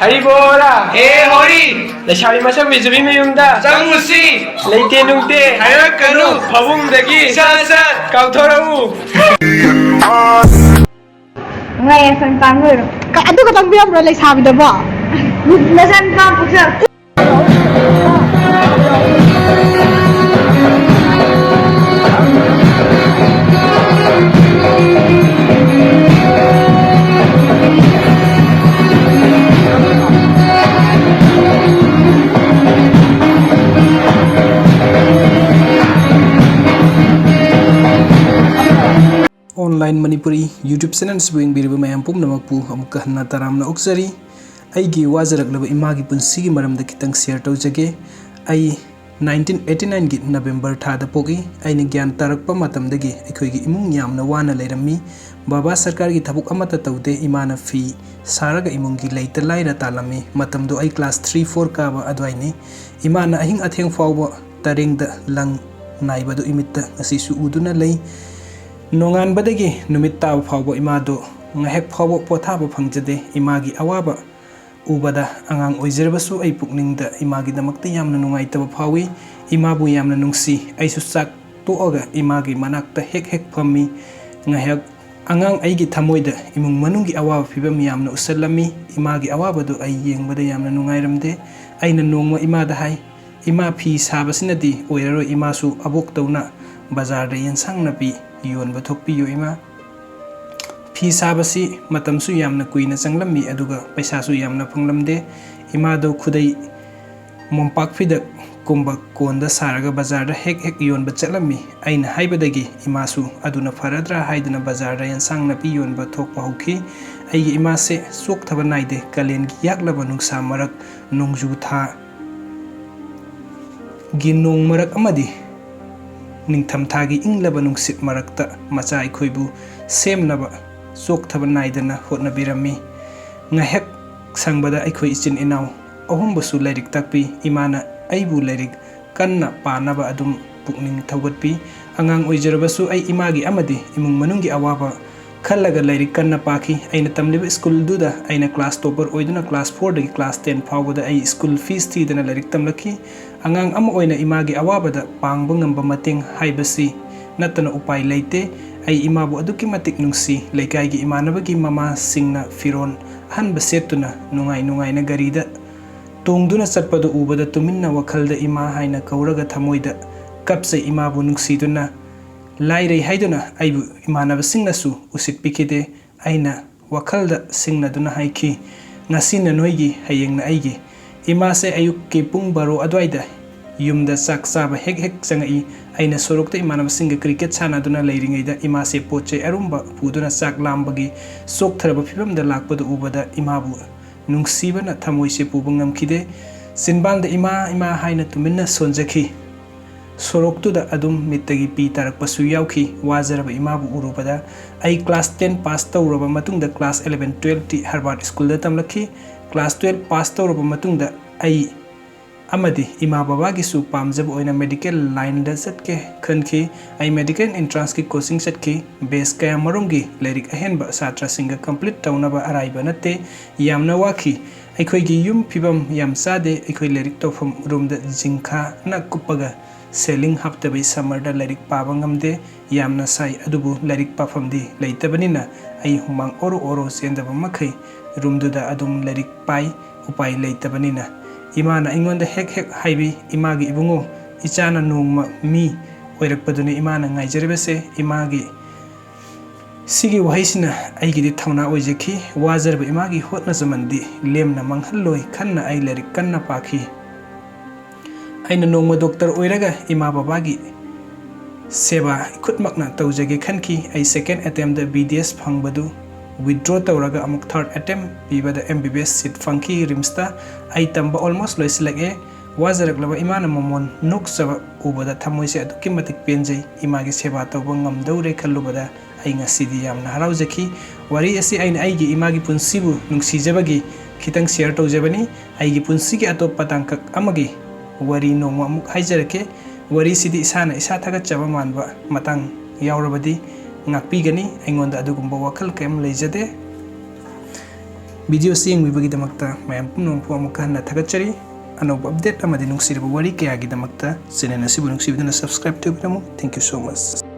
Haribora! Hori! Lesabi masam bizubi mayumda! Changusi! Leite nungte! Harakanu! Pabungdagi! Sasat! Kauthorau! Ngayon sa tanggol. Ano ka tang biyam ro lesabi da ba? Nasan ka pusa? Online Manipuri YouTube channel sibing biriba mayam pumnamakpu amukka hanna taramna oksari aigi wajaraklaba imagi punsigi maramda kitang share tawjage ai 1989 gi November thada pogi aini gyan tarakpa matamdagi aikoigi imung yamna wana leirami baba sarkar gi thabuk amata tawde imana fi saraga imungi leita laira talami matamdo ai class 3 4 ka ba adwaini imana ahing atheng fawba tarengda lang naibadu imitta asisu uduna lei nongan badagi numit taw fawbo imado ngahek fawbo pothaba phangjade imagi awaba ubada angang oizerbasu ai pukningda imagi damakta yamna nungaitaba phawi imabu yamna nungsi aisu sak toaga imagi manakta hek hek phammi ngahek angang aigi thamoida imung manungi awaba phibam yamna usallami imagi awabadu ai yengbada yamna nungairamde aina nongma imada hai ima phi sabasinadi oiraro imasu abok tawna bazar da yensang napi yon bathokpi yo ima phi sabasi matamsu yamna kuina changlammi aduga paisa su yamna phanglamde ima do khudai mompak phida kumba konda saraga bazar da hek hek yon ba chatlammi aina haibadagi ima su aduna faradra haiduna bazar da yansang napi yon bathokpa hauki aigi ima se sok thaba naide kalen gi yaklaba nungsa marak nongju tha gi nong marak amadi Ningtham thagi inglaba nungsit marakta macha ikhoibu semnaba sok thaba naidana hotnabirami ngahek sangbada aikhoi ichin inaw ahumbusu lairik takpi imana aibu lairik kanna panaba adum pukning thawgatpi angang oijarabasu ai imagi amadi imung manungi awaba khallaga lairik kanna paki aina tamliba school duda aina class topper oiduna class 4 dagi class 10 phawbada ai school fees tidana lairik tamlaki angang ama oina imagi awabada pangba ngamba mateng haibasi natana upai leite ai imabu aduki matik nungsi leikaigi imanabagi mama singna firon hanba setuna nungai na garida tongduna satpadu ubada tuminna wakhalda ima haina kauraga thamoida kapse imabu nungsiduna lairei haiduna aibu imanaba singnasu usit pikide aina wakhalda singnaduna haiki ngasina noigi hayengna aigi imase ayukki pung baro adwaida yumda sak saba hek hek changai aina sorokta imanaba singa cricket sanaduna leiringaida imase poche arumba puduna sak lambagi sok tharaba phibamda lakpadu ubada imabu nungsibana thamoise pubungamkide sinbalda ima haina tuminna sonjaki soroktuda adum mittagi pi tarakpasu yauki wajaraba imabu urubada ai class 10 pass tawraba matungda class 11 12 ti Harvard school da tamlaki class 12 pass tawraba matungda ai amadi ima baba gi su pamjaba oina medical line da satke khanki ai medical entrance ki coaching satki base kaya marumgi lyric ahenba satra singa complete tawnaba araiba natte yamna waki aikoi gi yum phibam yam sade aikoi lyric tofam room da jingkha na kupaga selling haptabai summer da lyric paba ngamde yamna sai adubu lyric pafamdi leitabanina ai humang oro sendaba makhai room da adum lyric pai upai leitabanina imana ingonda hek haibi imagi ibungo ichana nongma mi oirakpaduni imana ngaijarebase imagi sigi wahaisina aigidi thawna oijeki wajarba imagi hotna zamandi lemna manghalloi khanna ai lyric kanna pakhi aina nongma doctor oiraga ima babagi seba khutmakna tawjage khanki ai second attempt da BDS phangbadu withdraw tawraga amuk third attempt pibada MBBS seat funky rimsta ai tamba almost loislage wajaraklaba imana momon nuksaba ubada thamoise aduki matik penjai imagi seba tawba ngamdaure khallubada ai ngasidi yamna haraujaki wari asi aina aigi imagi punsibu nungsijabagi khitang share tawjabani aigi punsigi atop patangkak amagi wari nongma amuk haijarake wari sidi isana isa thagachaba manba matang yaurabadi ngakpigani aingonda adugumba wakal kem leijade video से यंगबिबगीदमक्ता ma'am पुनमफु अमुक हन्ना थागतचरी अनौब update अमदि नुंगसिरबा वारी कयागीदमक्ता channel असिबु नुंगसिबिदुना subscribe तौबिरमु thank you so much